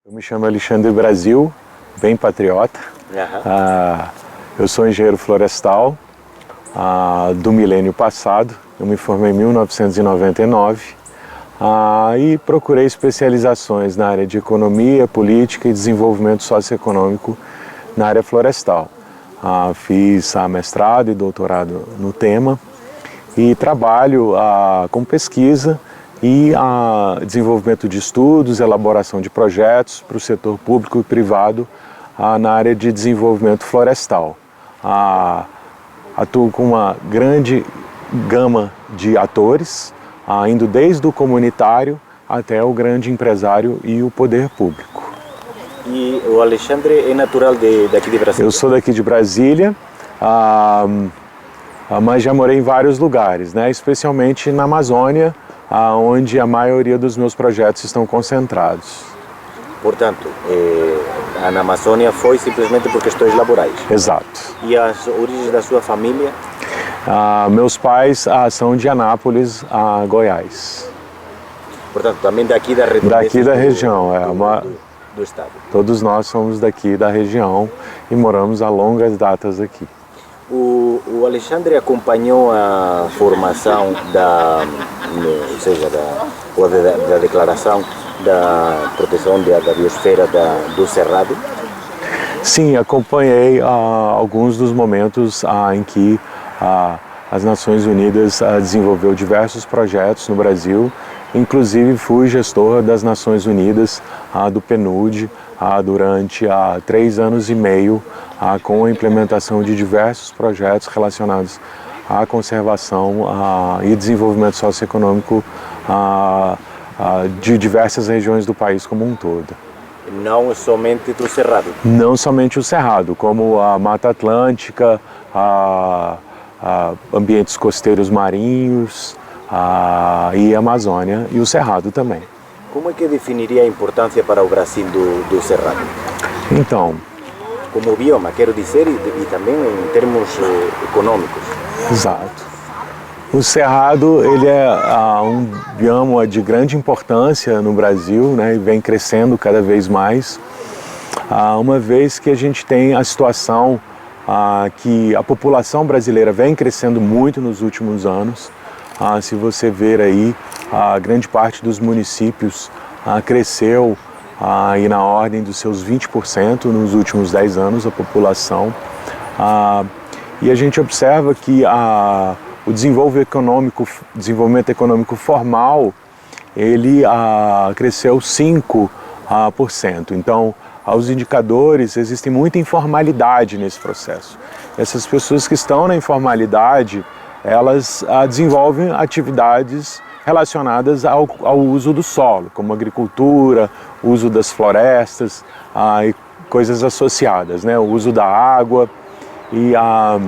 Eu me chamo Alexandre Brasil, bem patriota. Eu sou engenheiro florestal do milênio passado. Eu me formei em 1999 e procurei especializações na área de economia, política e desenvolvimento socioeconômico na área florestal. Fiz mestrado e doutorado no tema e trabalho com pesquisa e desenvolvimento de estudos, elaboração de projetos para o setor público e privado na área de desenvolvimento florestal. Atuo com uma grande gama de atores, indo desde o comunitário até o grande empresário e o poder público. E o Alexandre é natural daqui de Brasília? Eu sou daqui de Brasília, mas já morei em vários lugares, né? Especialmente na Amazônia, onde a maioria dos meus projetos estão concentrados. Portanto, na Amazônia foi simplesmente por questões laborais? Exato. E as origens da sua família? Meus pais são de Anápolis, Goiás. Portanto, também daqui da região? Daqui da região, do estado. Todos nós somos daqui da região e moramos há longas datas aqui. O Alexandre acompanhou a formação da declaração da proteção da biosfera do Cerrado? Sim, acompanhei alguns dos momentos em que as Nações Unidas desenvolveu diversos projetos no Brasil. Inclusive fui gestor das Nações Unidas do PNUD durante 3 anos e meio com a implementação de diversos projetos relacionados à conservação e desenvolvimento socioeconômico de diversas regiões do país como um todo. Não somente do Cerrado? Não somente o Cerrado, como a Mata Atlântica, ambientes costeiros marinhos e a Amazônia e o Cerrado também. Como é que definiria a importância para o Brasil do Cerrado? Então, como bioma, quero dizer, e também em termos econômicos. Exato. O Cerrado ele é um bioma de grande importância no Brasil, né, e vem crescendo cada vez mais, uma vez que a gente tem a situação que a população brasileira vem crescendo muito nos últimos anos. Se você ver aí, a grande parte dos municípios cresceu aí na ordem dos seus 20% nos últimos 10 anos, a população. E a gente observa que o desenvolvimento econômico formal, ele cresceu 5%. Então, aos indicadores, existe muita informalidade nesse processo. Essas pessoas que estão na informalidade, elas desenvolvem atividades relacionadas ao uso do solo, como agricultura, uso das florestas e coisas associadas, né? O uso da água. E a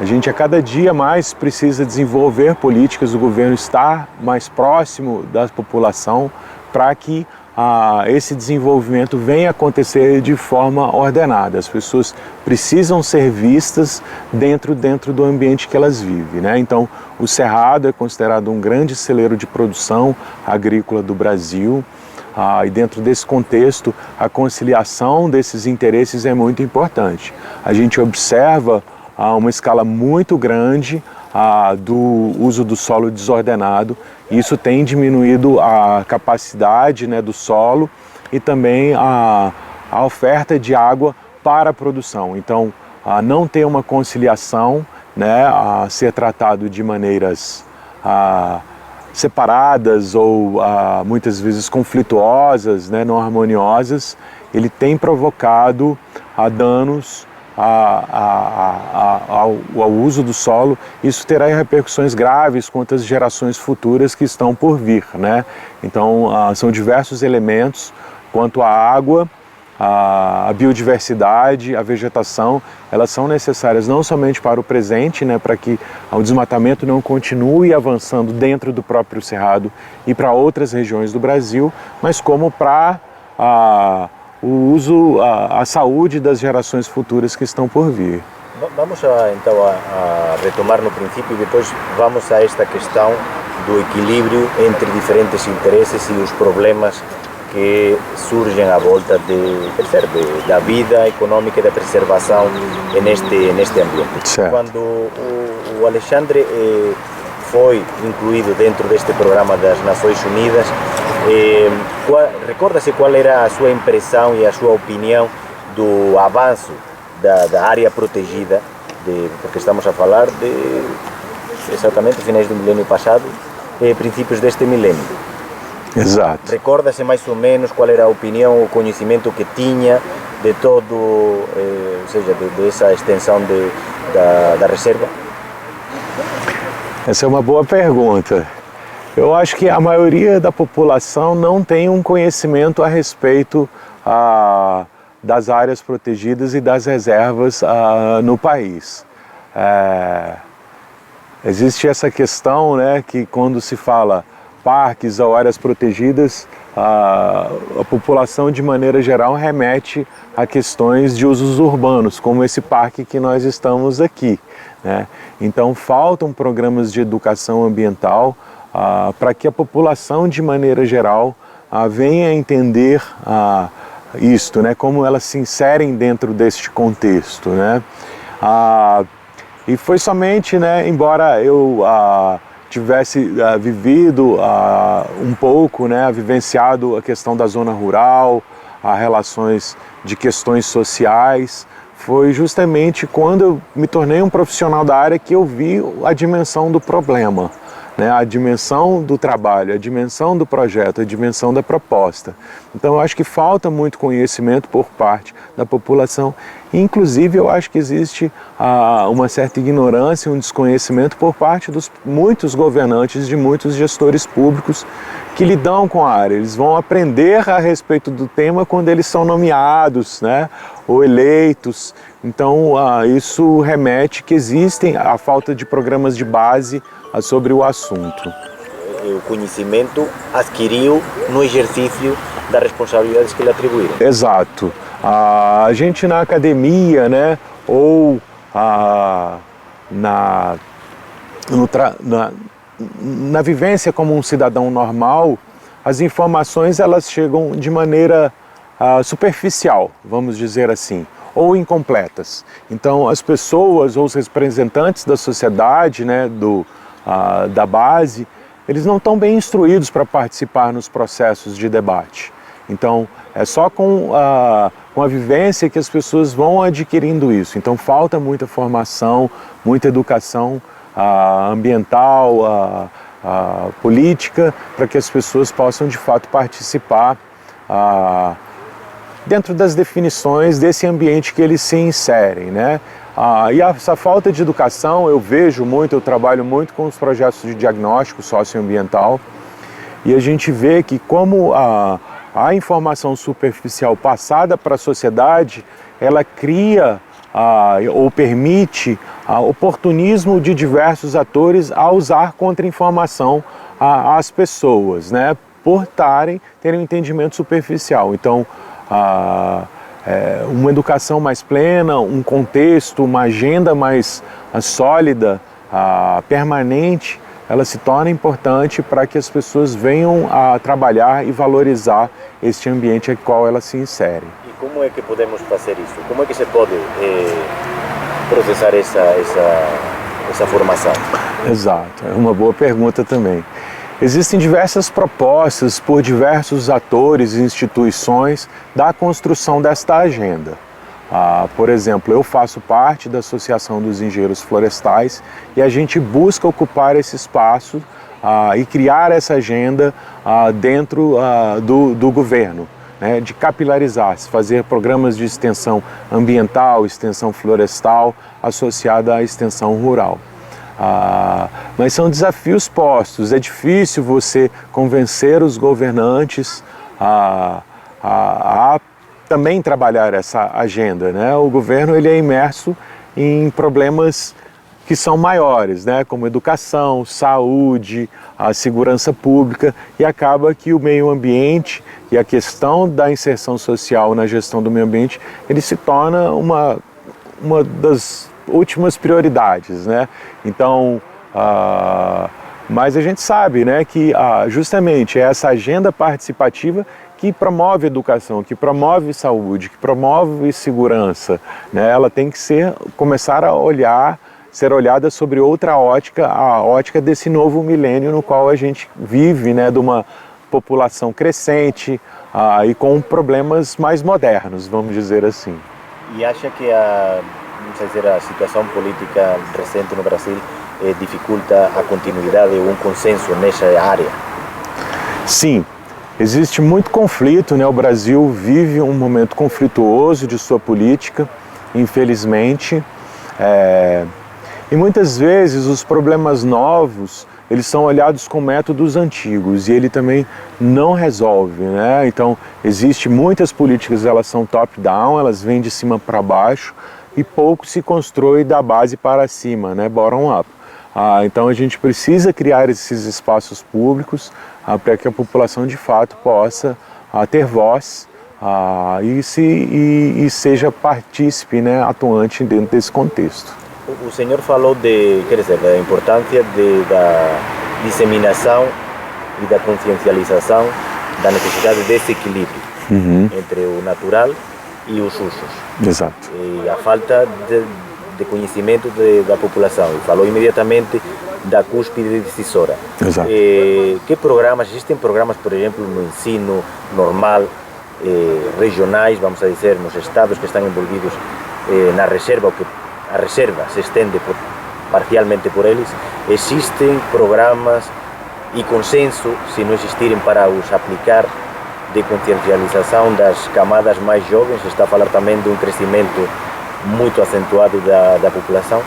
gente a cada dia mais precisa desenvolver políticas do governo estar mais próximo da população para que esse desenvolvimento venha acontecer de forma ordenada. As pessoas precisam ser vistas dentro do ambiente que elas vivem, né? Então, o Cerrado é considerado um grande celeiro de produção agrícola do Brasil. E dentro desse contexto, a conciliação desses interesses é muito importante. A gente observa uma escala muito grande do uso do solo desordenado. Isso tem diminuído a capacidade, né, do solo e também a oferta de água para a produção. Então, não ter uma conciliação, né, ser tratado de maneiras separadas ou muitas vezes conflituosas, né, não harmoniosas, ele tem provocado danos ao uso do solo. Isso terá repercussões graves quanto às gerações futuras que estão por vir, né? Então, são diversos elementos quanto à água, a biodiversidade, a vegetação, elas são necessárias não somente para o presente, né, para que o desmatamento não continue avançando dentro do próprio Cerrado e para outras regiões do Brasil, mas como para o uso, a saúde das gerações futuras que estão por vir. Vamos então a retomar no princípio e depois vamos a esta questão do equilíbrio entre diferentes interesses e os problemas que surgem à volta da vida econômica e da preservação neste ambiente. Certo. Quando o Alexandre foi incluído dentro deste programa das Nações Unidas, recorda-se qual era a sua impressão e a sua opinião do avanço da área protegida, porque estamos a falar de exatamente finais do milênio passado e princípios deste milênio. Exato. Recorda-se mais ou menos qual era a opinião, o conhecimento que tinha de todo, ou seja, dessa extensão da reserva? Essa é uma boa pergunta. Eu acho que a maioria da população não tem um conhecimento a respeito das áreas protegidas e das reservas no país. Existe essa questão, né, que quando se fala parques ou áreas protegidas, a população de maneira geral remete a questões de usos urbanos, como esse parque que nós estamos aqui, né? Então faltam programas de educação ambiental para que a população de maneira geral venha a entender isto, né? Como elas se inserem dentro deste contexto, né? E foi somente, né, embora eu tivesse vivido um pouco, né, vivenciado a questão da zona rural, as relações de questões sociais, foi justamente quando eu me tornei um profissional da área que eu vi a dimensão do problema, né, a dimensão do trabalho, a dimensão do projeto, a dimensão da proposta. Então eu acho que falta muito conhecimento por parte da população. Inclusive eu acho que existe uma certa ignorância, um desconhecimento por parte dos muitos governantes, de muitos gestores públicos que lidam com a área. Eles vão aprender a respeito do tema quando eles são nomeados, né, ou eleitos. Então isso remete que existem a falta de programas de base sobre o assunto. O conhecimento adquiriu no exercício das responsabilidades que lhe atribuíram. Exato. A gente na academia, né, ou na vivência como um cidadão normal, as informações elas chegam de maneira superficial, vamos dizer assim, ou incompletas. Então as pessoas ou os representantes da sociedade, né, da base, eles não estão bem instruídos para participar nos processos de debate. Então, é só com a vivência que as pessoas vão adquirindo isso. Então, falta muita formação, muita educação ambiental, política, para que as pessoas possam, de fato, participar dentro das definições desse ambiente que eles se inserem, né? E essa falta de educação eu vejo muito, eu trabalho muito com os projetos de diagnóstico socioambiental e a gente vê que como a informação superficial passada para a sociedade, ela cria ou permite oportunismo de diversos atores a usar contra-informação às pessoas, né? Por terem um entendimento superficial. Então, uma educação mais plena, um contexto, uma agenda mais sólida, permanente, ela se torna importante para que as pessoas venham a trabalhar e valorizar este ambiente em qual elas se inserem. E como é que podemos fazer isso? Como é que se pode processar essa formação? Exato, é uma boa pergunta também. Existem diversas propostas por diversos atores e instituições da construção desta agenda. Por exemplo, eu faço parte da Associação dos Engenheiros Florestais e a gente busca ocupar esse espaço e criar essa agenda dentro do governo, né, de capilarizar-se, fazer programas de extensão ambiental, extensão florestal associada à extensão rural. Mas são desafios postos, é difícil você convencer os governantes a também trabalhar essa agenda, né? O governo ele é imerso em problemas que são maiores, né? Como educação, saúde, a segurança pública, e acaba que o meio ambiente e a questão da inserção social na gestão do meio ambiente, ele se torna uma das últimas prioridades, né? Então, mas a gente sabe, né, que justamente é essa agenda participativa que promove educação, que promove saúde, que promove segurança, né? Ela tem que começar a ser olhada sobre outra ótica, a ótica desse novo milênio no qual a gente vive, né? De uma população crescente e com problemas mais modernos, vamos dizer assim. E acha que não sei dizer, a situação política recente no Brasil dificulta a continuidade ou um consenso nessa área? Sim, existe muito conflito, né? O Brasil vive um momento conflituoso de sua política, infelizmente, e muitas vezes os problemas novos, eles são olhados com métodos antigos e ele também não resolve, né? Então, existe muitas políticas, elas são top-down, elas vêm de cima para baixo e pouco se constrói da base para cima, né? Bottom-up. Então a gente precisa criar esses espaços públicos para que a população de fato possa ter voz e seja partícipe, né, atuante dentro desse contexto. O senhor falou da importância da disseminação e da consciencialização da necessidade desse equilíbrio entre o natural e os usos. Exato. E a falta de conhecimento da população. E falou imediatamente da cúspide decisora. Exato. Que programas, existem programas, por exemplo, no ensino normal, regionais, vamos a dizer, nos estados que estão envolvidos na reserva, ou que a reserva se estende parcialmente por eles, existem programas e consenso, se não existirem, para os aplicar, de consciencialização das camadas mais jovens? Se está a falar também de um crescimento muito acentuado da população?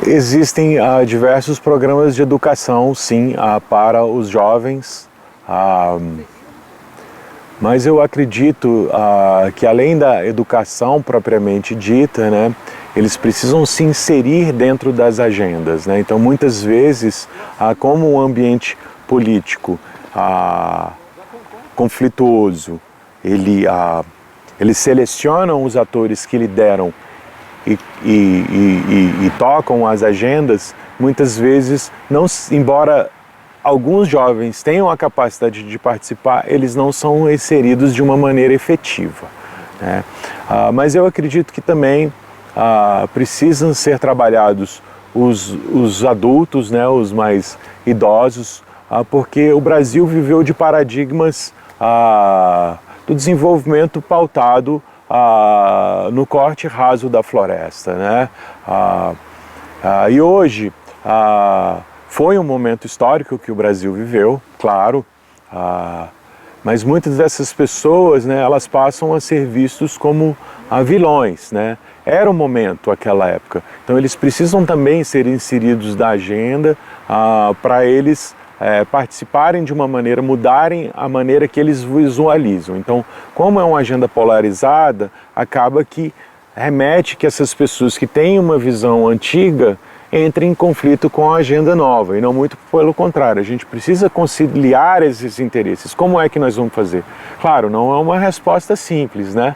Existem diversos programas de educação, sim, para os jovens, mas eu acredito que além da educação propriamente dita, né, eles precisam se inserir dentro das agendas, né? Então, muitas vezes, como um ambiente político conflituoso, eles selecionam os atores que lideram e tocam as agendas, muitas vezes, embora alguns jovens tenham a capacidade de participar, eles não são inseridos de uma maneira efetiva, né? Mas eu acredito que também precisam ser trabalhados os adultos, né, os mais idosos, porque o Brasil viveu de paradigmas do desenvolvimento pautado no corte raso da floresta, né? E hoje foi um momento histórico que o Brasil viveu, claro, mas muitas dessas pessoas, né, elas passam a ser vistos como vilões, né? Era o momento, aquela época. Então eles precisam também ser inseridos da agenda para eles participarem de uma maneira, mudarem a maneira que eles visualizam. Então, como é uma agenda polarizada, acaba que remete que essas pessoas que têm uma visão antiga entrem em conflito com a agenda nova, e não muito pelo contrário. A gente precisa conciliar esses interesses. Como é que nós vamos fazer? Claro, não é uma resposta simples, né?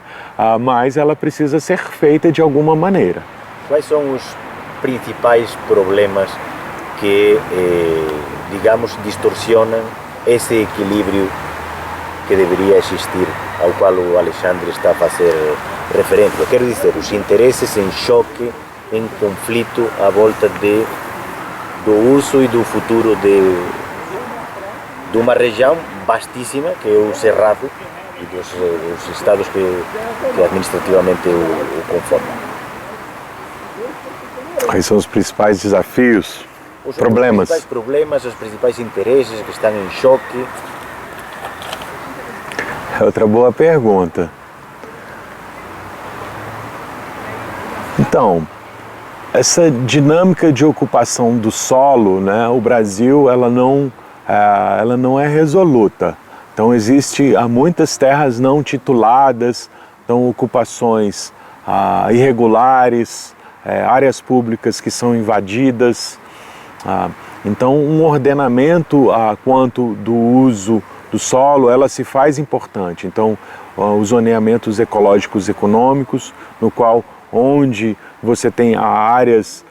Mas ela precisa ser feita de alguma maneira. Quais são os principais problemas que, digamos, distorcionam esse equilíbrio que deveria existir, ao qual o Alexandre está a fazer referência? Eu quero dizer, os interesses em choque, em conflito à volta do uso e do futuro de uma região vastíssima, que é o Cerrado, e dos estados que administrativamente o conformam. Quais são os principais desafios? Os principais problemas, os principais interesses que estão em choque? É outra boa pergunta. Então, essa dinâmica de ocupação do solo, né, o Brasil, ela não é resoluta. Então, há muitas terras não tituladas, então ocupações irregulares, áreas públicas que são invadidas. Então, um ordenamento quanto do uso do solo, ela se faz importante. Então, os zoneamentos ecológicos econômicos, no qual onde você tem áreas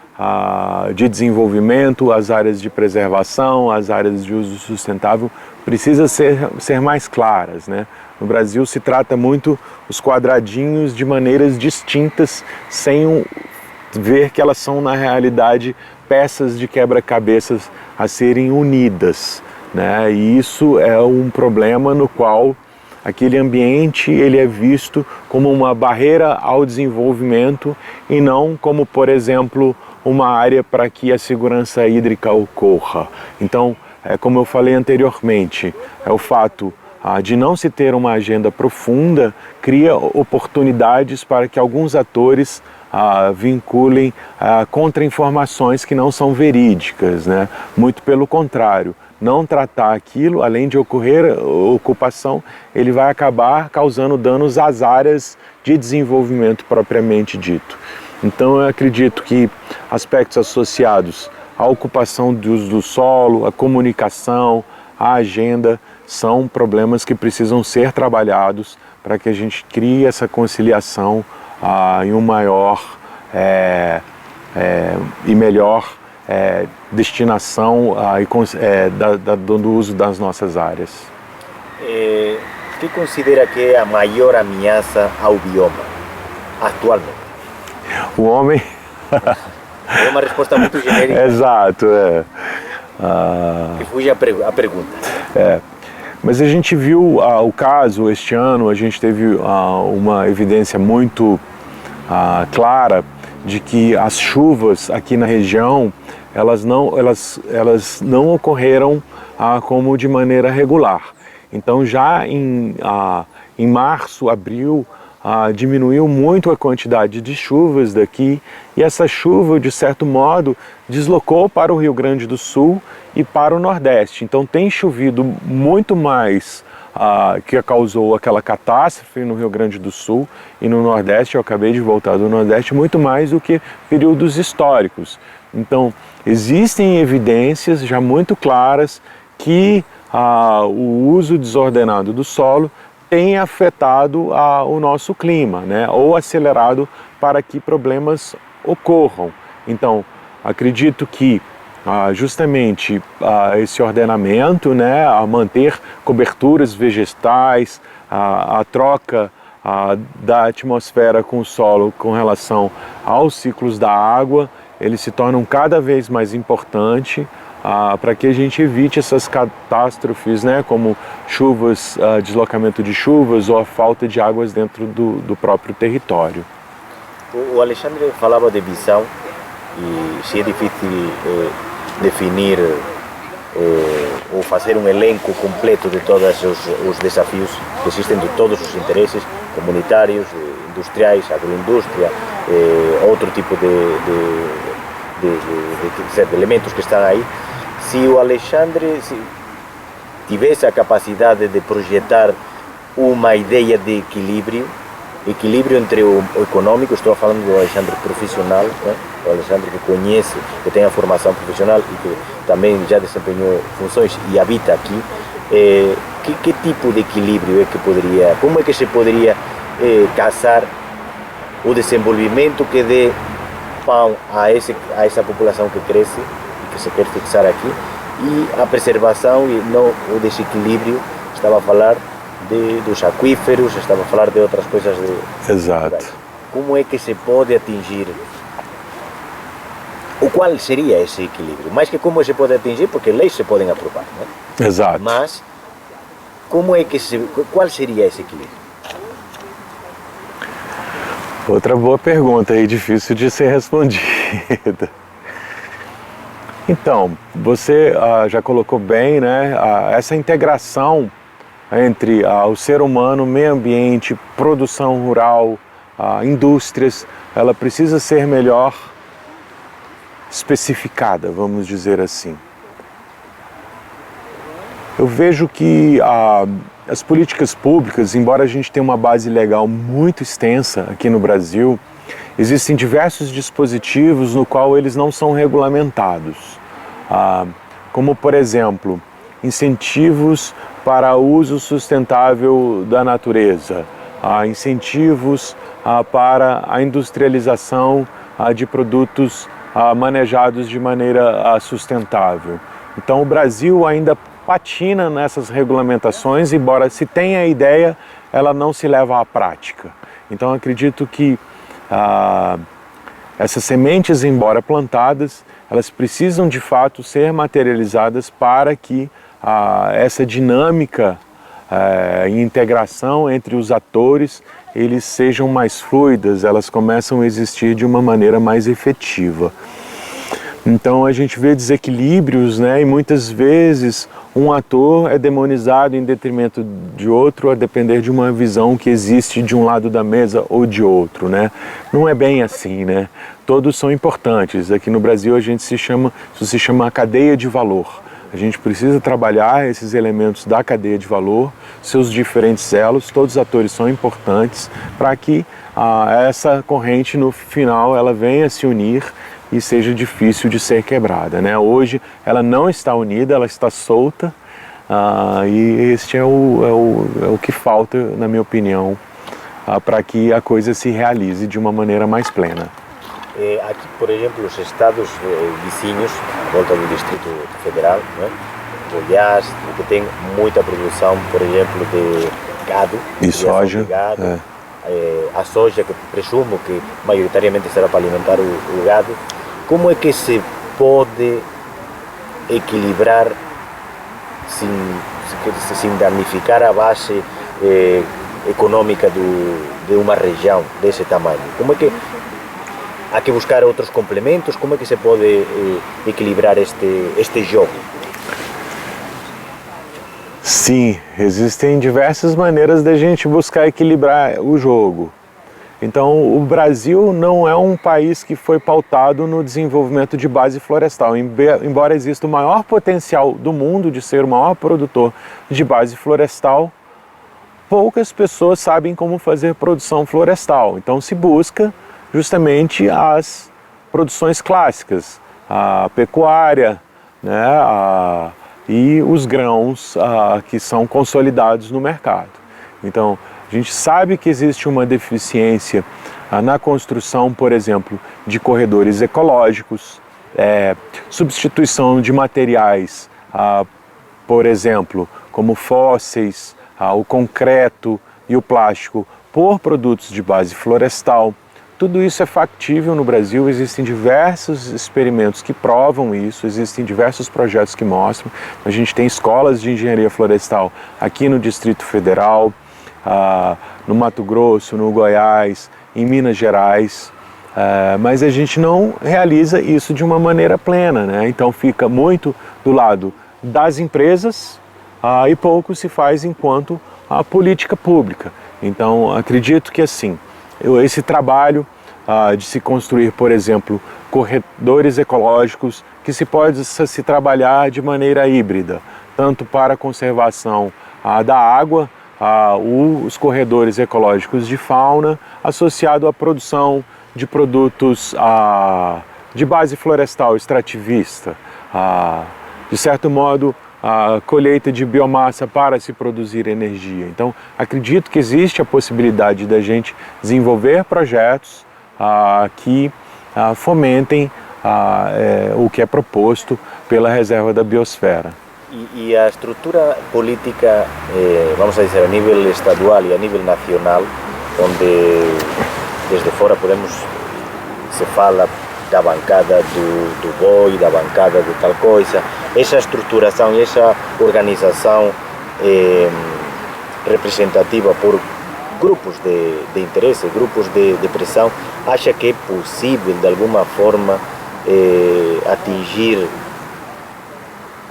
de desenvolvimento, as áreas de preservação, as áreas de uso sustentável precisam ser mais claras, né? No Brasil se trata muito os quadradinhos de maneiras distintas, sem ver que elas são na realidade peças de quebra-cabeças a serem unidas, né? E isso é um problema no qual aquele ambiente ele é visto como uma barreira ao desenvolvimento e não como, por exemplo, uma área para que a segurança hídrica ocorra. Então, como eu falei anteriormente, o fato de não se ter uma agenda profunda cria oportunidades para que alguns atores vinculem contra-informações que não são verídicas, né? Muito pelo contrário, não tratar aquilo, além de ocorrer ocupação, ele vai acabar causando danos às áreas de desenvolvimento propriamente dito. Então eu acredito que aspectos associados à ocupação do uso do solo, à comunicação, à agenda, são problemas que precisam ser trabalhados para que a gente crie essa conciliação em um maior e melhor destinação do uso das nossas áreas. O que considera que é a maior ameaça ao bioma atualmente? O homem... É uma resposta muito genérica. Exato, Que fuja a pergunta. Mas a gente viu o caso este ano, a gente teve uma evidência muito clara de que as chuvas aqui na região elas não ocorreram como de maneira regular. Então já em março, abril, diminuiu muito a quantidade de chuvas daqui e essa chuva, de certo modo, deslocou para o Rio Grande do Sul e para o Nordeste. Então tem chovido muito mais que causou aquela catástrofe no Rio Grande do Sul e no Nordeste. Eu acabei de voltar do Nordeste, muito mais do que períodos históricos. Então existem evidências já muito claras que o uso desordenado do solo tem afetado o nosso clima, né? Ou acelerado para que problemas ocorram. Então, acredito que justamente esse ordenamento, né, a manter coberturas vegetais, a troca da atmosfera com o solo com relação aos ciclos da água, eles se tornam cada vez mais importantes para que a gente evite essas catástrofes, né, como chuvas, deslocamento de chuvas ou a falta de águas dentro do próprio território. O Alexandre falava de visão e se é difícil definir ou fazer um elenco completo de todos os desafios que existem, de todos os interesses comunitários, industriais, agroindústria, outro tipo de elementos que estão aí. Se o Alexandre tivesse a capacidade de projetar uma ideia de equilíbrio entre o econômico, estou falando do Alexandre profissional, né? O Alexandre que conhece, que tem a formação profissional e que também já desempenhou funções e habita aqui, que tipo de equilíbrio como é que se poderia casar o desenvolvimento que dê pão a essa população que cresce e que se quer fixar aqui, e a preservação e não o desequilíbrio? Estava a falar dos aquíferos, estava a falar de outras coisas. Exato. Como é que se pode atingir? O qual seria esse equilíbrio? Mais que como se pode atingir, porque leis se podem aprovar, né? Exato. Mas qual seria esse equilíbrio? Outra boa pergunta aí, difícil de ser respondida. Então, você já colocou bem, né? Essa integração entre o ser humano, meio ambiente, produção rural, indústrias, ela precisa ser melhor especificada, vamos dizer assim. Eu vejo que as políticas públicas, embora a gente tenha uma base legal muito extensa aqui no Brasil, existem diversos dispositivos no qual eles não são regulamentados. Como, por exemplo, incentivos para o uso sustentável da natureza, incentivos para a industrialização de produtos manejados de maneira sustentável. Então o Brasil ainda patina nessas regulamentações, embora se tenha a ideia, ela não se leva à prática. Então acredito que essas sementes, embora plantadas, elas precisam de fato ser materializadas para que essa dinâmica e integração entre os atores eles sejam mais fluidas, elas começam a existir de uma maneira mais efetiva. Então a gente vê desequilíbrios, né? E muitas vezes um ator é demonizado em detrimento de outro a depender de uma visão que existe de um lado da mesa ou de outro, né? Não é bem assim, né? Todos são importantes. Aqui no Brasil isso se chama cadeia de valor. A gente precisa trabalhar esses elementos da cadeia de valor, seus diferentes elos, todos os atores são importantes para que essa corrente no final ela venha se unir e seja difícil de ser quebrada, né? Hoje ela não está unida, ela está solta e este é o que falta, na minha opinião, para que a coisa se realize de uma maneira mais plena. Aqui, por exemplo, os estados vizinhos, à volta do Distrito Federal, né? Goiás, que tem muita produção, por exemplo, de gado. E soja. Gado, a soja, que presumo que maioritariamente será para alimentar o gado. Como é que se pode equilibrar sem danificar a base econômica de uma região desse tamanho? Como é que há que buscar outros complementos? Como é que se pode equilibrar este jogo? Sim, existem diversas maneiras de a gente buscar equilibrar o jogo. Então, o Brasil não é um país que foi pautado no desenvolvimento de base florestal. Embora exista o maior potencial do mundo de ser o maior produtor de base florestal, poucas pessoas sabem como fazer produção florestal. Então, se busca justamente as produções clássicas, a pecuária, né, e os grãos que são consolidados no mercado. Então, a gente sabe que existe uma deficiência na construção, por exemplo, de corredores ecológicos, substituição de materiais, por exemplo, como fósseis, o concreto e o plástico, por produtos de base florestal. Tudo isso é factível no Brasil, existem diversos experimentos que provam isso, existem diversos projetos que mostram. A gente tem escolas de engenharia florestal aqui no Distrito Federal, no Mato Grosso, no Goiás, em Minas Gerais, mas a gente não realiza isso de uma maneira plena, né? Então fica muito do lado das empresas e pouco se faz enquanto a política pública. Então acredito que assim, esse trabalho de se construir, por exemplo, corredores ecológicos, que se pode se trabalhar de maneira híbrida, tanto para a conservação da água, os corredores ecológicos de fauna, associado à produção de produtos de base florestal extrativista, de certo modo, a colheita de biomassa para se produzir energia. Então, acredito que existe a possibilidade da gente desenvolver projetos que fomentem o que é proposto pela reserva da biosfera. E a estrutura política, vamos a dizer, a nível estadual e a nível nacional, onde desde fora se fala da bancada do boi, da bancada de tal coisa, essa estruturação e essa organização representativa por grupos de interesse, grupos de pressão, acha que é possível de alguma forma atingir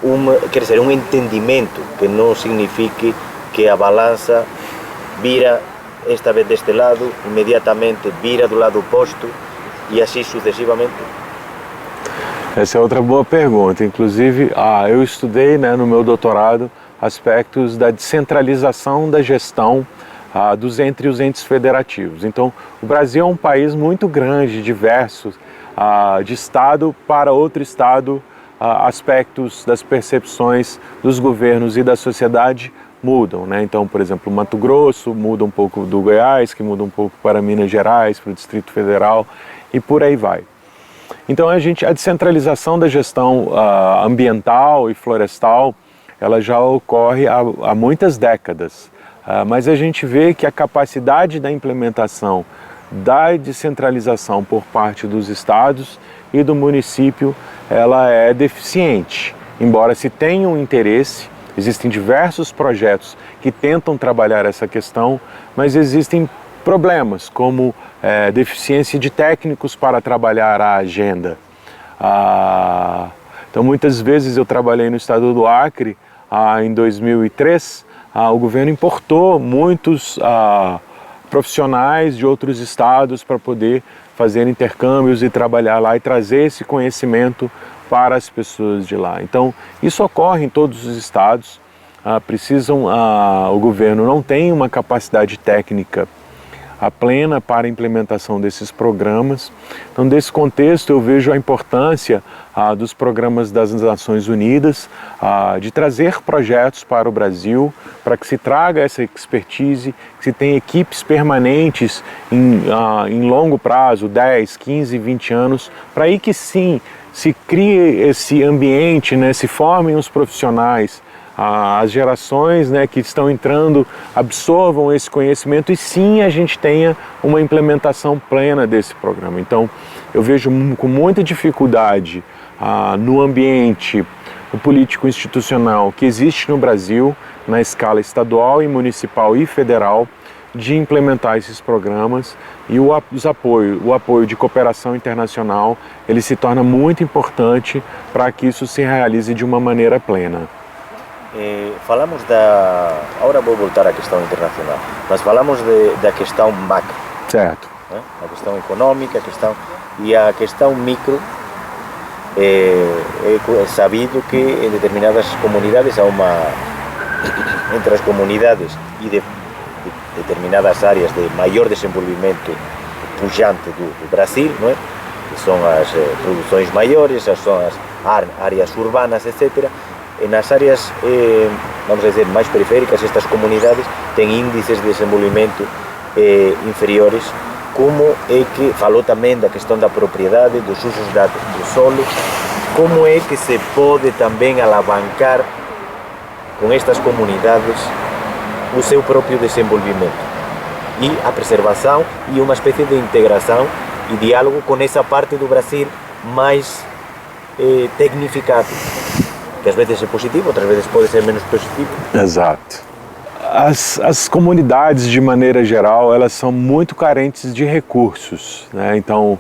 um entendimento que não signifique que a balança vira esta vez deste lado, imediatamente vira do lado oposto e assim sucessivamente? Essa é outra boa pergunta. Inclusive, eu estudei, né, no meu doutorado aspectos da descentralização da gestão entre os entes federativos. Então, o Brasil é um país muito grande, diverso, de estado para outro estado, aspectos das percepções dos governos e da sociedade mudam, né? Então, por exemplo, o Mato Grosso muda um pouco do Goiás, que muda um pouco para Minas Gerais, para o Distrito Federal e por aí vai. Então a descentralização da gestão ambiental e florestal, ela já ocorre há muitas décadas, mas a gente vê que a capacidade da implementação da descentralização por parte dos estados e do município, ela é deficiente. Embora se tenha um interesse, existem diversos projetos que tentam trabalhar essa questão, mas existem problemas como deficiência de técnicos para trabalhar a agenda. Então muitas vezes eu trabalhei no estado do Acre em 2003, o governo importou muitos profissionais de outros estados para poder fazer intercâmbios e trabalhar lá e trazer esse conhecimento para as pessoas de lá. Então, isso ocorre em todos os estados. O governo não tem uma capacidade técnica plena para a implementação desses programas. Então, desse contexto, eu vejo a importância dos programas das Nações Unidas, de trazer projetos para o Brasil, para que se traga essa expertise, que se tenha equipes permanentes em longo prazo, 10, 15, 20 anos, para aí que sim se crie esse ambiente, né, se formem os profissionais, as gerações, né, que estão entrando absorvam esse conhecimento e sim a gente tenha uma implementação plena desse programa. Então eu vejo com muita dificuldade no ambiente político institucional que existe no Brasil, na escala estadual e municipal e federal, de implementar esses programas, e o apoio de cooperação internacional, ele se torna muito importante para que isso se realize de uma maneira plena. Falamos agora vou voltar à questão internacional, mas falamos da questão macro. Certo. Né? A questão econômica, a questão micro, é sabido que em determinadas comunidades entre as comunidades e de determinadas áreas de maior desenvolvimento pujante do Brasil, não é? Que são as produções maiores, são as áreas urbanas, etc. E nas áreas, vamos dizer, mais periféricas, estas comunidades têm índices de desenvolvimento inferiores, como é que, falou também da questão da propriedade, dos usos do solo, como é que se pode também alavancar com estas comunidades o seu próprio desenvolvimento e a preservação e uma espécie de integração e diálogo com essa parte do Brasil mais tecnificado, que às vezes é positivo, outras vezes pode ser menos positivo. Exato. As comunidades, de maneira geral, elas são muito carentes de recursos, né? Então,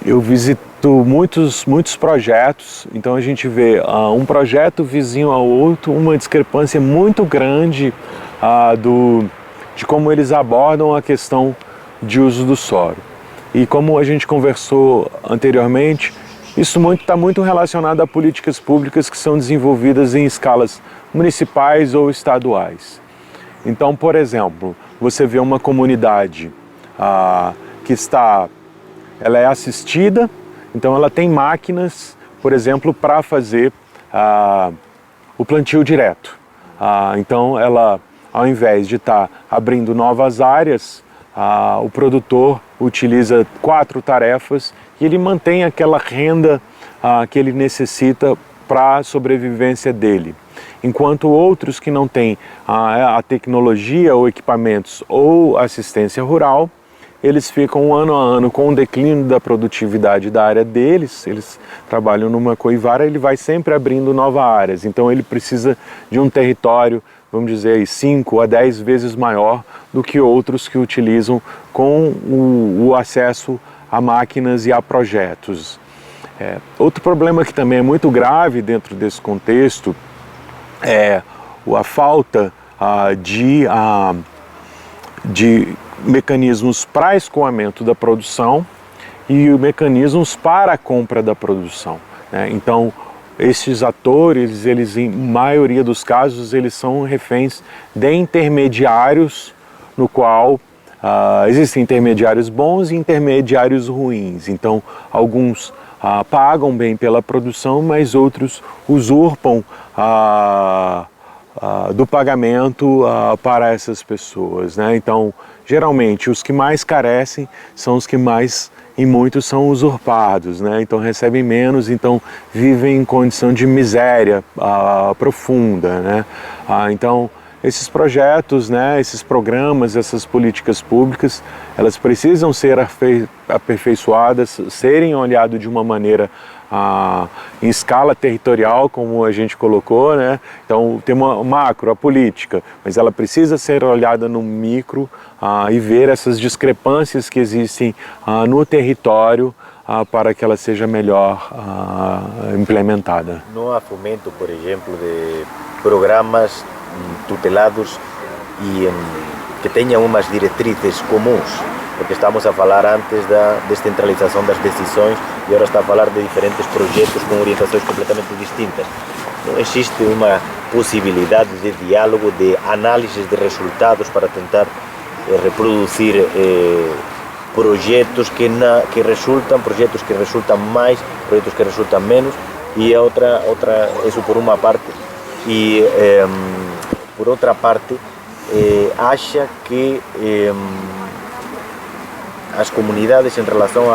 eu visito muitos projetos, então a gente vê um projeto vizinho ao outro, uma discrepância muito grande de como eles abordam a questão de uso do solo. E como a gente conversou anteriormente, isso está muito relacionado a políticas públicas que são desenvolvidas em escalas municipais ou estaduais. Então, por exemplo, você vê uma comunidade que ela é assistida, então ela tem máquinas, por exemplo, para fazer o plantio direto. Então ela, ao invés de estar abrindo novas áreas, o produtor utiliza 4 tarefas e ele mantém aquela renda que ele necessita para a sobrevivência dele. Enquanto outros que não têm a tecnologia ou equipamentos ou assistência rural, eles ficam ano a ano com o declínio da produtividade da área deles, eles trabalham numa coivara, ele vai sempre abrindo novas áreas, então ele precisa de um território, vamos dizer aí, 5 a 10 vezes maior do que outros que utilizam com o acesso a máquinas e a projetos. Outro problema que também é muito grave dentro desse contexto é a falta de mecanismos para escoamento da produção e mecanismos para a compra da produção, né? Então, esses atores, eles, em maioria dos casos, eles são reféns de intermediários, no qual existem intermediários bons e intermediários ruins. Então, alguns pagam bem pela produção, mas outros usurpam do pagamento para essas pessoas, né? Então, geralmente, os que mais carecem são os que mais, e muitos são usurpados, né? Então recebem menos, então vivem em condição de miséria profunda, né? Então esses projetos, né, esses programas, essas políticas públicas, elas precisam ser aperfeiçoadas, serem olhadas de uma maneira em escala territorial, como a gente colocou, né? Então tem uma macro, a política, mas ela precisa ser olhada no micro e ver essas discrepâncias que existem no território para que ela seja melhor implementada. Não há fomento, por exemplo, de programas tutelados e que tenham umas diretrizes comuns, porque estamos a falar antes da descentralização das decisões e agora está a falar de diferentes projetos com orientações completamente distintas. Não existe uma possibilidade de diálogo, de análise de resultados para tentar reproduzir projetos que resultam, projetos que resultam mais, projetos que resultam menos, e outra isso por uma parte, e por outra parte acha que as comunidades em relação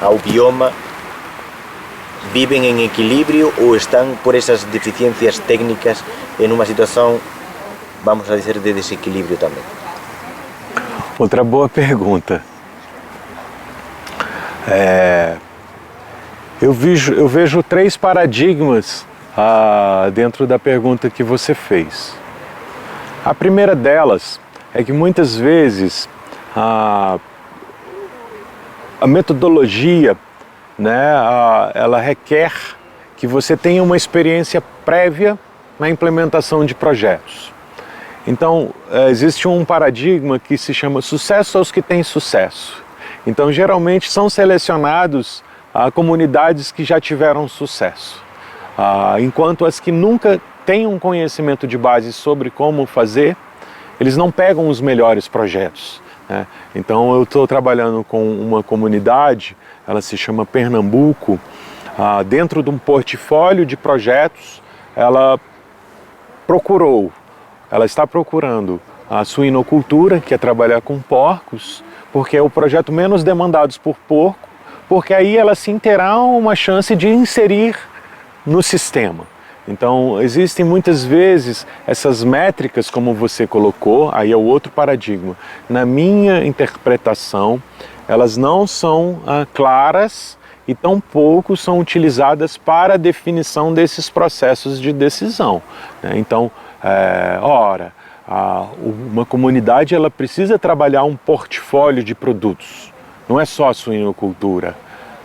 ao bioma vivem em equilíbrio ou estão por essas deficiências técnicas em uma situação, vamos a dizer, de desequilíbrio também? Outra boa pergunta. Eu vejo 3 paradigmas dentro da pergunta que você fez. A primeira delas é que muitas vezes a metodologia, né, ela requer que você tenha uma experiência prévia na implementação de projetos. Então, existe um paradigma que se chama sucesso aos que têm sucesso. Então, geralmente são selecionados comunidades que já tiveram sucesso, enquanto as que nunca têm um conhecimento de base sobre como fazer, eles não pegam os melhores projetos, né? Então, eu estou trabalhando com uma comunidade, ela se chama Pernambuco, dentro de um portfólio de projetos, ela está procurando a suinocultura, que é trabalhar com porcos, porque é o projeto menos demandado por porco, porque aí ela sim terá uma chance de inserir no sistema. Então, existem muitas vezes essas métricas, como você colocou, aí é o outro paradigma. Na minha interpretação, elas não são claras e tampouco são utilizadas para a definição desses processos de decisão, né? Então, uma comunidade ela precisa trabalhar um portfólio de produtos, não é só a suinocultura.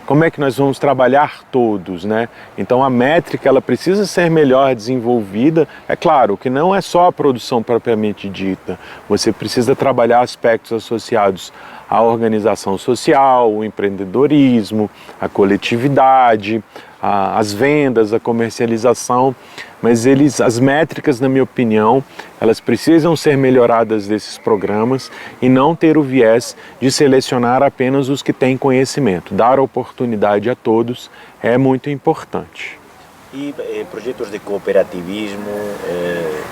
Como é que nós vamos trabalhar todos, né? Então a métrica ela precisa ser melhor desenvolvida. É claro que não é só a produção propriamente dita, você precisa trabalhar aspectos associados à organização social, o empreendedorismo, a coletividade, as vendas, a comercialização, mas as métricas, na minha opinião, elas precisam ser melhoradas desses programas e não ter o viés de selecionar apenas os que têm conhecimento. Dar oportunidade a todos é muito importante. E projetos de cooperativismo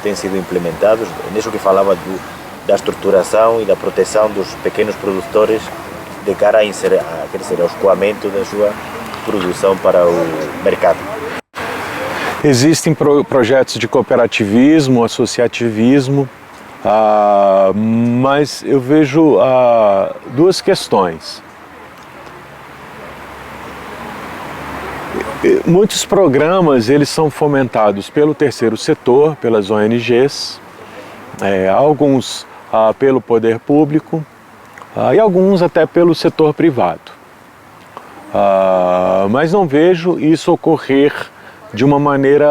têm sido implementados, nisso que falava da estruturação e da proteção dos pequenos produtores de cara a crescer, ao escoamento da sua produção para o mercado. Existem projetos de cooperativismo, associativismo, mas eu vejo 2 questões. Muitos programas eles são fomentados pelo terceiro setor, pelas ONGs, alguns pelo poder público e alguns até pelo setor privado. Mas não vejo isso ocorrer de uma maneira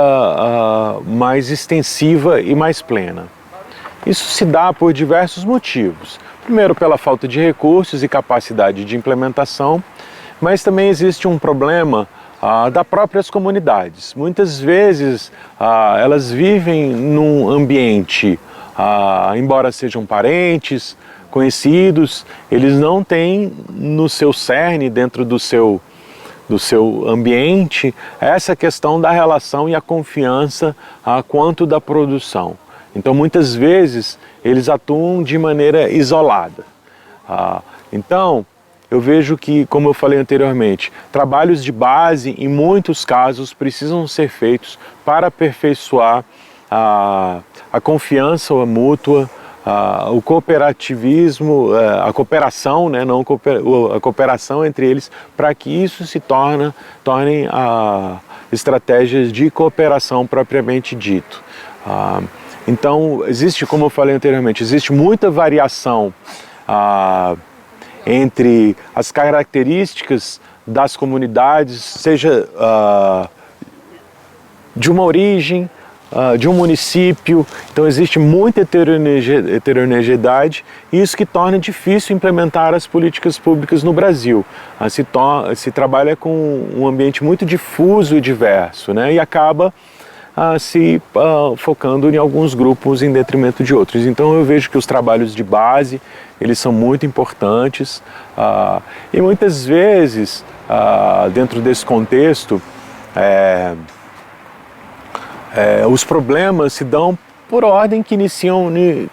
mais extensiva e mais plena. Isso se dá por diversos motivos. Primeiro, pela falta de recursos e capacidade de implementação, mas também existe um problema das próprias comunidades. Muitas vezes elas vivem num ambiente, embora sejam parentes, conhecidos, eles não têm no seu cerne, dentro do seu do seu ambiente, essa questão da relação e a confiança quanto da produção. Então, muitas vezes, eles atuam de maneira isolada. Então, eu vejo que, como eu falei anteriormente, trabalhos de base, em muitos casos, precisam ser feitos para aperfeiçoar a confiança mútua, o cooperativismo, a cooperação, né, não a cooperação entre eles, para que isso se tornem estratégias de cooperação propriamente dito. Então, existe, como eu falei anteriormente, existe muita variação entre as características das comunidades, seja de uma origem, de um município. Então existe muita heterogeneidade, e isso que torna difícil implementar as políticas públicas no Brasil. Se trabalha com um ambiente muito difuso e diverso, né? E acaba se focando em alguns grupos em detrimento de outros. Então eu vejo que os trabalhos de base, eles são muito importantes, e muitas vezes, dentro desse contexto, os problemas se dão por ordem que iniciam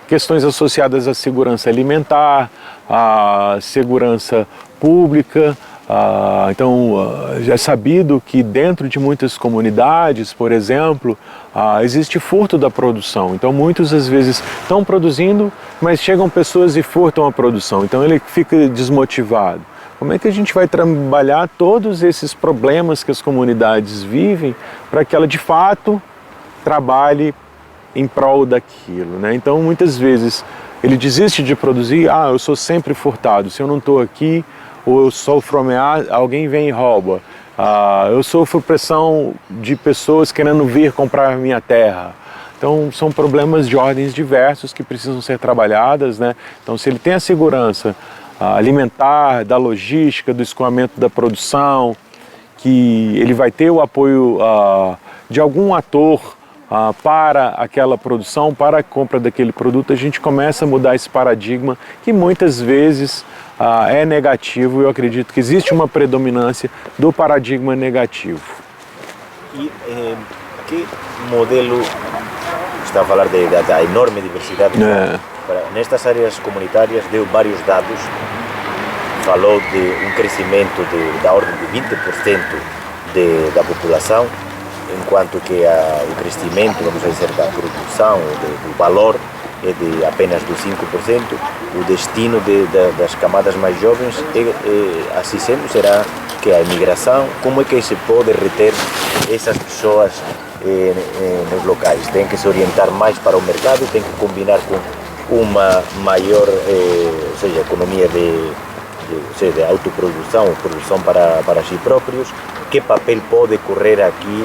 questões associadas à segurança alimentar, à segurança pública. Então, já é sabido que dentro de muitas comunidades, por exemplo, existe furto da produção. Então, muitas às vezes estão produzindo, mas chegam pessoas e furtam a produção. Então, ele fica desmotivado. Como é que a gente vai trabalhar todos esses problemas que as comunidades vivem para que ela, de fato, trabalhe em prol daquilo, né? Então, muitas vezes, ele desiste de produzir. Eu sou sempre furtado. Se eu não estou aqui, ou eu sofro ameaça, alguém vem e rouba. Eu sofro pressão de pessoas querendo vir comprar minha terra. Então, são problemas de ordens diversos que precisam ser trabalhadas, né? Então, se ele tem a segurança alimentar, da logística, do escoamento da produção, que ele vai ter o apoio de algum ator para aquela produção, para a compra daquele produto, a gente começa a mudar esse paradigma que muitas vezes é negativo. Eu acredito que existe uma predominância do paradigma negativo. E que modelo, está a falar da enorme diversidade, nestas áreas comunitárias deu vários dados, falou de um crescimento da ordem de 20% da população, enquanto que o crescimento, vamos dizer, da produção, do valor, é de apenas do 5%, o destino das camadas mais jovens, assim sendo, será que a imigração, como é que se pode reter essas pessoas nos locais? Tem que se orientar mais para o mercado, tem que combinar com uma maior, ou seja, economia de autoprodução, produção para si próprios. Que papel pode correr aqui,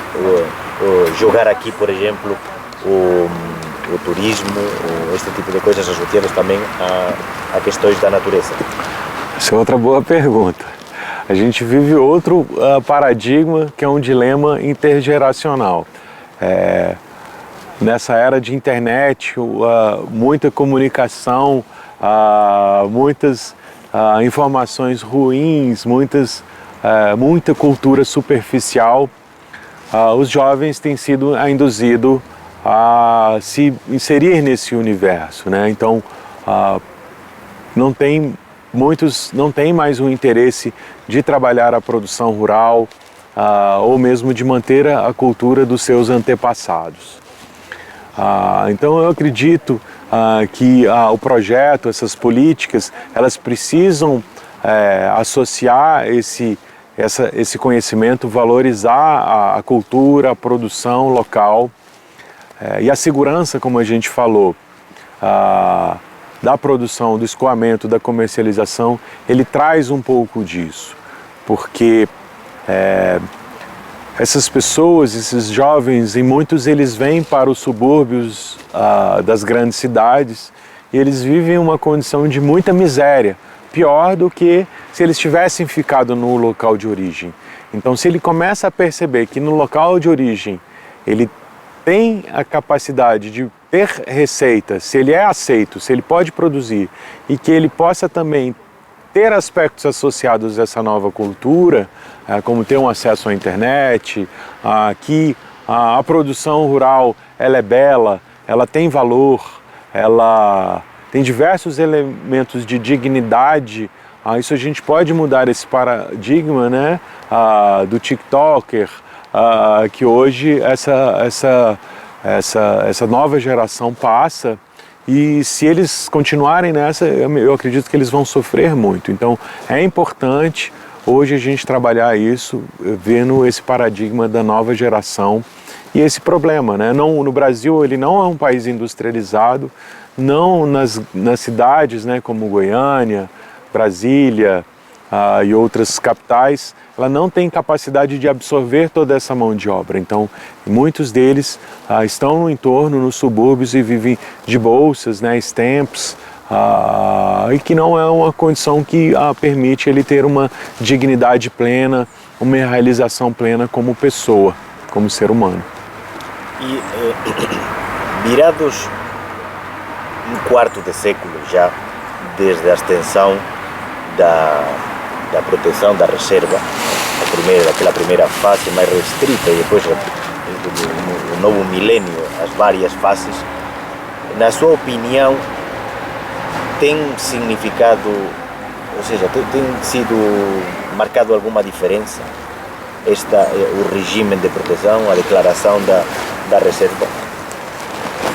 jogar aqui, por exemplo, o turismo, este tipo de coisas associadas também a questões da natureza? Essa é outra boa pergunta. A gente vive outro paradigma, que é um dilema intergeracional. Nessa era de internet, muita comunicação, muitas informações ruins, muita cultura superficial, os jovens têm sido induzidos a se inserir nesse universo, né? Então, muitos não têm mais o interesse de trabalhar a produção rural, ou mesmo de manter a cultura dos seus antepassados. Então, eu acredito que o projeto, essas políticas, elas precisam associar esse conhecimento, valorizar a cultura, a produção local, e a segurança, como a gente falou, da produção, do escoamento, da comercialização, ele traz um pouco disso, porque essas pessoas, esses jovens, e muitos eles vêm para os subúrbios das grandes cidades, e eles vivem uma condição de muita miséria, pior do que se eles tivessem ficado no local de origem. Então, se ele começa a perceber que no local de origem ele tem a capacidade de ter receita, se ele é aceito, se ele pode produzir, e que ele possa também ter aspectos associados a essa nova cultura, como ter um acesso à internet, que a produção rural ela é bela, ela tem valor, ela tem diversos elementos de dignidade. Isso a gente pode mudar esse paradigma, né, do TikToker, que hoje essa nova geração passa, e se eles continuarem nessa, eu acredito que eles vão sofrer muito. Então é importante hoje a gente trabalhar isso, vendo esse paradigma da nova geração e esse problema, né? No Brasil ele não é um país industrializado, não nas cidades, né, como Goiânia, Brasília e outras capitais, ela não tem capacidade de absorver toda essa mão de obra. Então, muitos deles estão no entorno, nos subúrbios, e vivem de bolsas, né, stamps, e que não é uma condição que permite ele ter uma dignidade plena, uma realização plena como pessoa, como ser humano. E virados um quarto de século já, desde a extensão da proteção da reserva, aquela primeira fase mais restrita, e depois no novo milênio, as várias fases, na sua opinião, tem significado, ou seja, tem sido marcado alguma diferença o regime de proteção, a declaração da reserva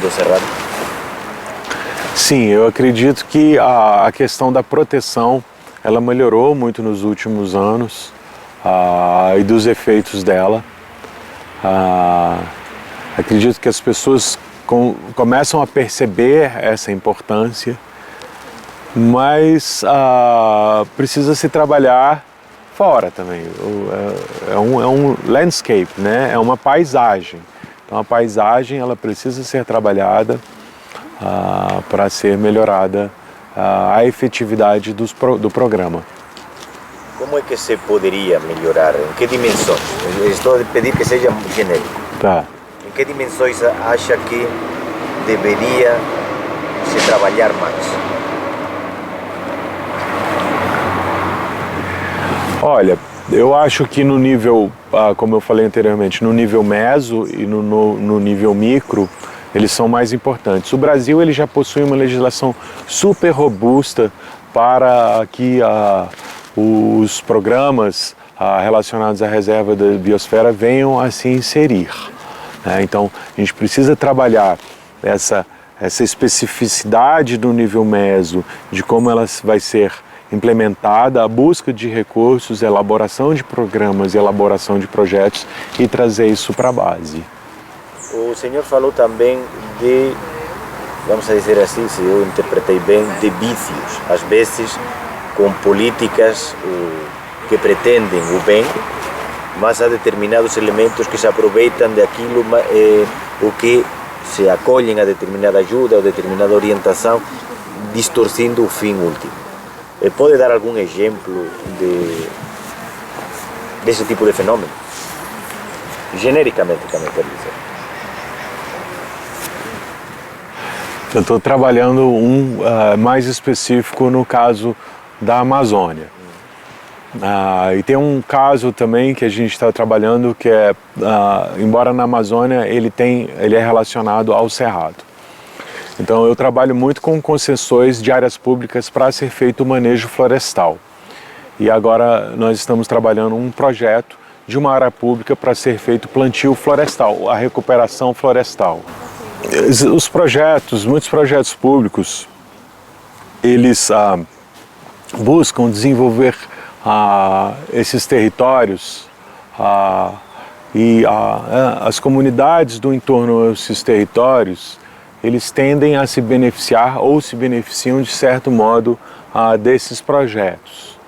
do Cerrado? Sim, eu acredito que a questão da proteção ela melhorou muito nos últimos anos, e dos efeitos dela. Acredito que as pessoas começam a perceber essa importância, mas precisa se trabalhar fora também. É um landscape, né? É uma paisagem. Então a paisagem ela precisa ser trabalhada para ser melhorada a efetividade do programa. Como é que se poderia melhorar? Em que dimensões? Estou a pedir que seja genérico. Tá. Em que dimensões acha que deveria se trabalhar mais? Olha, eu acho que no nível, como eu falei anteriormente, no nível meso e no nível micro, eles são mais importantes. O Brasil ele já possui uma legislação super robusta para que os programas relacionados à reserva da biosfera venham a se inserir. Então, a gente precisa trabalhar essa especificidade do nível meso, de como ela vai ser implementada, a busca de recursos, elaboração de programas, elaboração de projetos e trazer isso para a base. O senhor falou também de, vamos dizer assim, se eu interpretei bem, de vícios, às vezes com políticas que pretendem o bem, mas há determinados elementos que se aproveitam daquilo, o que se acolhem a determinada ajuda ou determinada orientação, distorcendo o fim último. Pode dar algum exemplo desse tipo de fenômeno? Genericamente também, quero dizer. Eu estou trabalhando mais específico no caso da Amazônia. E tem um caso também que a gente está trabalhando que é, embora na Amazônia ele é relacionado ao Cerrado. Então eu trabalho muito com concessões de áreas públicas para ser feito o manejo florestal. E agora nós estamos trabalhando um projeto de uma área pública para ser feito plantio florestal, a recuperação florestal. Muitos projetos públicos, eles buscam desenvolver esses territórios e as comunidades do entorno desses territórios, eles tendem a se beneficiar ou se beneficiam de certo modo desses projetos.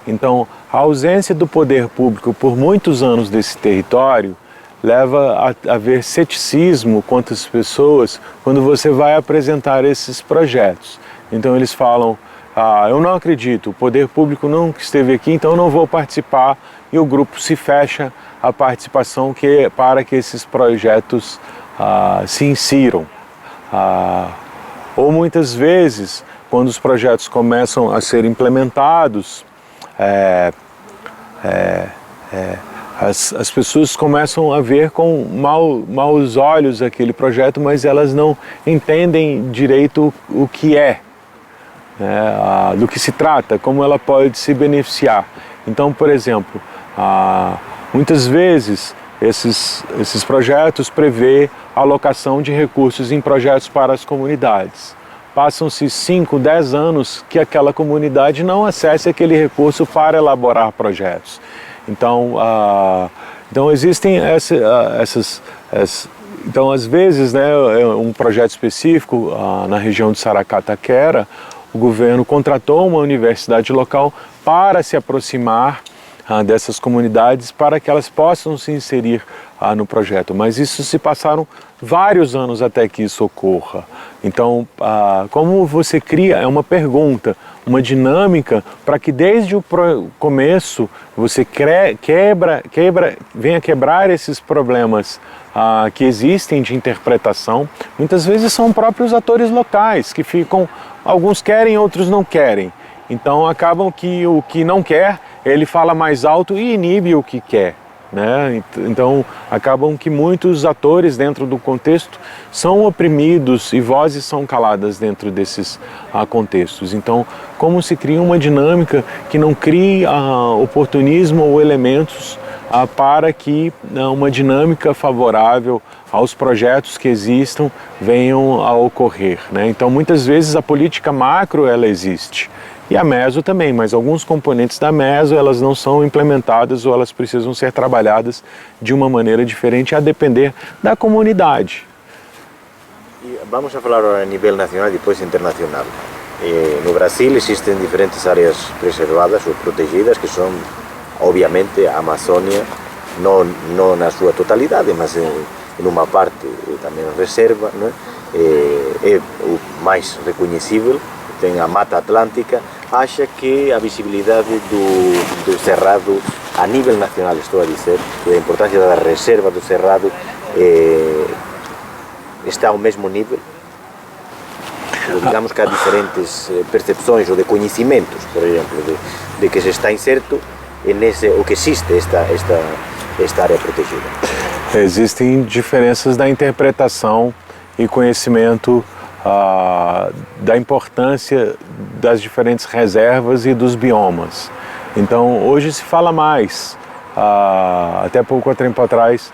Então, a ausência do poder público por muitos anos desse território leva a haver ceticismo quanto às pessoas quando você vai apresentar esses projetos. Então eles falam, eu não acredito, o poder público não esteve aqui, então eu não vou participar, e o grupo se fecha a participação para que esses projetos se insiram. Ou muitas vezes, quando os projetos começam a ser implementados, As pessoas começam a ver com maus olhos aquele projeto, mas elas não entendem direito o que é, né, do que se trata, como ela pode se beneficiar. Então, por exemplo, muitas vezes esses projetos prevê a alocação de recursos em projetos para as comunidades. Passam-se 5, 10 anos que aquela comunidade não acesse aquele recurso para elaborar projetos. Então existem então às vezes, né, um projeto específico na região de Saracataquera, o governo contratou uma universidade local para se aproximar dessas comunidades para que elas possam se inserir no projeto. Mas isso se passaram vários anos até que isso ocorra. Então, como você cria, é uma pergunta, uma dinâmica para que desde o começo você venha quebrar esses problemas que existem de interpretação. Muitas vezes são próprios atores locais que ficam, alguns querem, outros não querem. Então acabam que o que não quer, ele fala mais alto e inibe o que quer, né? Então acabam que muitos atores dentro do contexto são oprimidos e vozes são caladas dentro desses contextos. Então, como se cria uma dinâmica que não crie oportunismo ou elementos para que uma dinâmica favorável aos projetos que existam venham a ocorrer, né? Então muitas vezes a política macro ela existe. E a meso também, mas alguns componentes da meso elas não são implementadas ou elas precisam ser trabalhadas de uma maneira diferente a depender da comunidade. E vamos a falar agora a nível nacional e depois internacional. No Brasil existem diferentes áreas preservadas ou protegidas que são, obviamente, a Amazônia, não na sua totalidade, mas em uma parte também reserva, não é? É o mais reconhecível. Tem a Mata Atlântica. Acha que a visibilidade do Cerrado a nível nacional, estou a dizer, a importância da reserva do Cerrado está ao mesmo nível? Ou digamos que há diferentes percepções ou de conhecimentos, por exemplo, de que se está inserto o que existe esta área protegida? Existem diferenças da interpretação e conhecimento da importância das diferentes reservas e dos biomas. Então, hoje se fala mais, até pouco tempo atrás,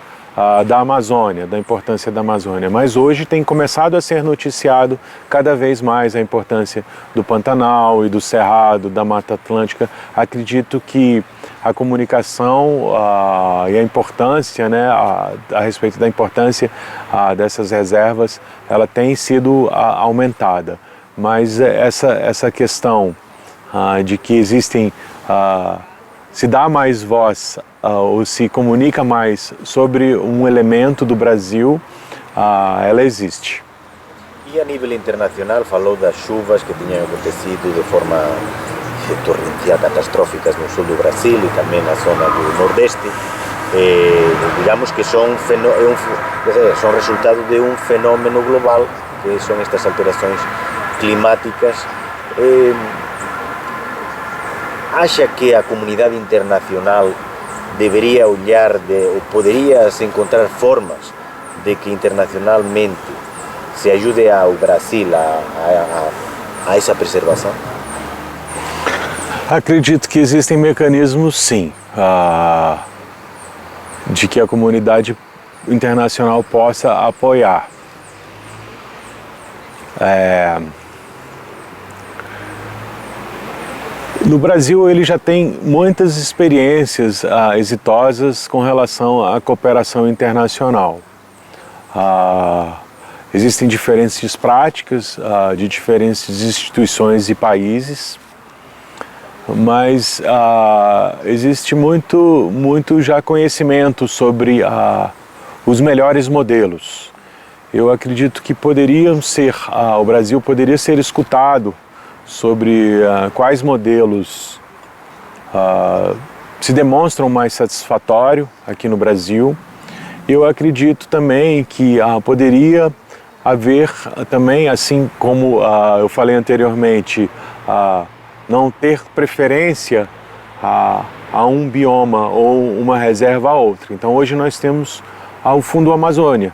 da Amazônia, da importância da Amazônia, mas hoje tem começado a ser noticiado cada vez mais a importância do Pantanal e do Cerrado, da Mata Atlântica. Acredito que a comunicação e a importância, né, a respeito da importância dessas reservas, ela tem sido aumentada. Mas essa questão de que existem, se dá mais voz ou se comunica mais sobre um elemento do Brasil, ela existe. E a nível internacional, falou das chuvas que tinham acontecido de forma torrencial, catastróficas no sul do Brasil e também na zona do Nordeste. Digamos que são resultado de um fenômeno global, que são estas alterações climáticas. Acha que a comunidade internacional deveria olhar, ou poderia se encontrar formas de que internacionalmente se ajude ao Brasil a essa preservação? Acredito que existem mecanismos, sim, de que a comunidade internacional possa apoiar. No Brasil, ele já tem muitas experiências exitosas com relação à cooperação internacional. Existem diferentes práticas de diferentes instituições e países, mas existe muito já conhecimento sobre os melhores modelos. Eu acredito que o Brasil poderia ser escutado sobre quais modelos se demonstram mais satisfatórios aqui no Brasil. Eu acredito também que poderia haver também, assim como eu falei anteriormente, não ter preferência a um bioma ou uma reserva a outra. Então hoje nós temos o Fundo Amazônia.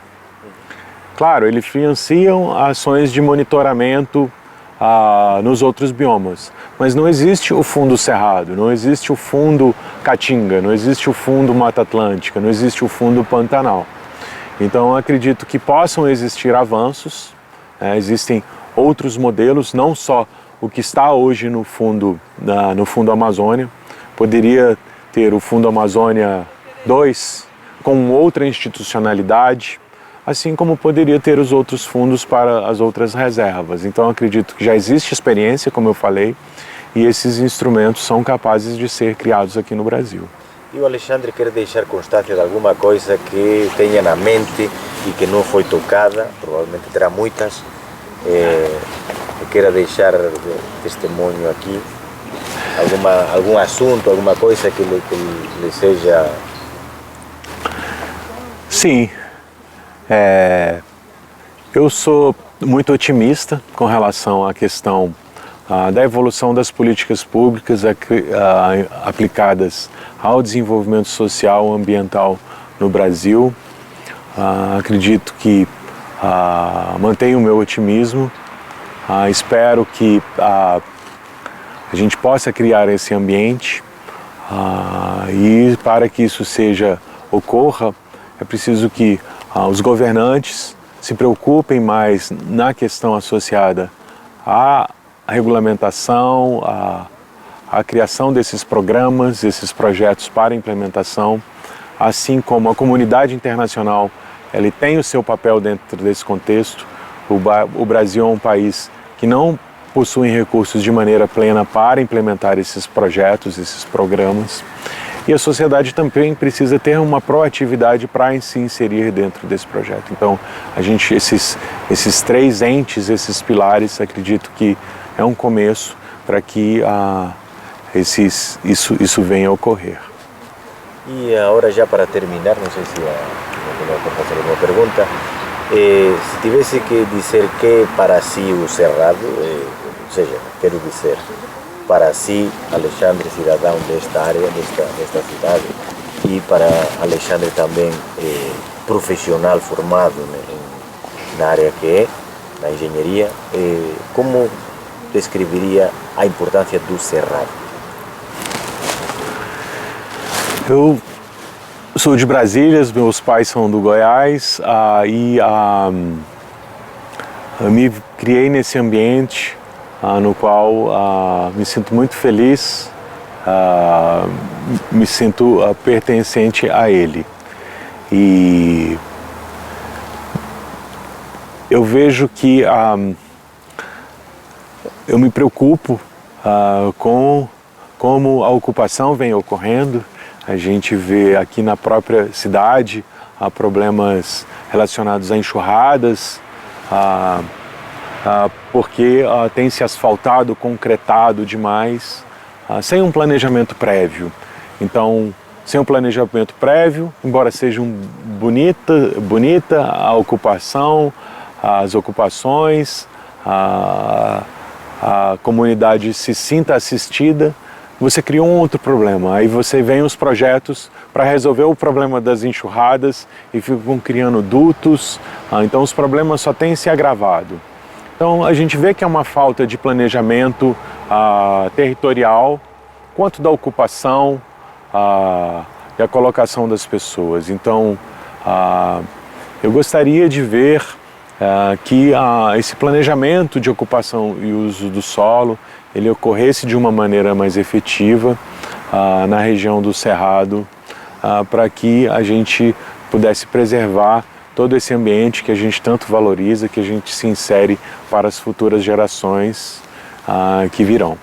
Claro, eles financiam ações de monitoramento nos outros biomas, mas não existe o Fundo Cerrado, não existe o Fundo Caatinga, não existe o Fundo Mata Atlântica, não existe o Fundo Pantanal. Então eu acredito que possam existir avanços, existem outros modelos, não só o que está hoje no Fundo Amazônia, poderia ter o Fundo Amazônia 2 com outra institucionalidade, assim como poderia ter os outros fundos para as outras reservas. Então acredito que já existe experiência, como eu falei, e esses instrumentos são capazes de ser criados aqui no Brasil. E o Alexandre quer deixar constância de alguma coisa que tenha na mente e que não foi tocada, provavelmente terá muitas, que queira deixar testemunho aqui, algum assunto, alguma coisa que lhe seja... Sim. Eu sou muito otimista com relação à questão da evolução das políticas públicas aplicadas ao desenvolvimento social e ambiental no Brasil. Acredito que mantenho o meu otimismo, espero que a gente possa criar esse ambiente e para que isso ocorra, é preciso que os governantes se preocupem mais na questão associada à regulamentação, à criação desses programas, esses projetos para implementação, assim como a comunidade internacional ele tem o seu papel dentro desse contexto. O Brasil é um país que não possui recursos de maneira plena para implementar esses projetos, esses programas. E a sociedade também precisa ter uma proatividade para se inserir dentro desse projeto. Então, esses três entes, esses pilares, acredito que é um começo para que isso venha a ocorrer. E agora, já para terminar, não sei se pode fazer alguma pergunta, se tivesse que dizer que para si o Cerrado, ou seja, quero dizer, para si, Alexandre, cidadão desta área, desta cidade, e para Alexandre também profissional formado na área que é, na engenharia, como descreveria a importância do Cerrado? Eu sou de Brasília, meus pais são do Goiás, eu me criei nesse ambiente no qual me sinto muito feliz, me sinto pertencente a ele. E eu vejo que eu me preocupo com como a ocupação vem ocorrendo. A gente vê aqui na própria cidade problemas relacionados a enxurradas, porque tem se asfaltado, concretado demais, sem um planejamento prévio. Então, sem um planejamento prévio, embora seja bonita a ocupação, as ocupações, a comunidade se sinta assistida, você cria um outro problema. Aí você vem os projetos para resolver o problema das enxurradas e ficam criando dutos, então os problemas só têm se agravado. Então a gente vê que é uma falta de planejamento territorial, quanto da ocupação e a colocação das pessoas. Então eu gostaria de ver que esse planejamento de ocupação e uso do solo ele ocorresse de uma maneira mais efetiva na região do Cerrado, para que a gente pudesse preservar todo esse ambiente que a gente tanto valoriza, que a gente se insere para as futuras gerações que virão.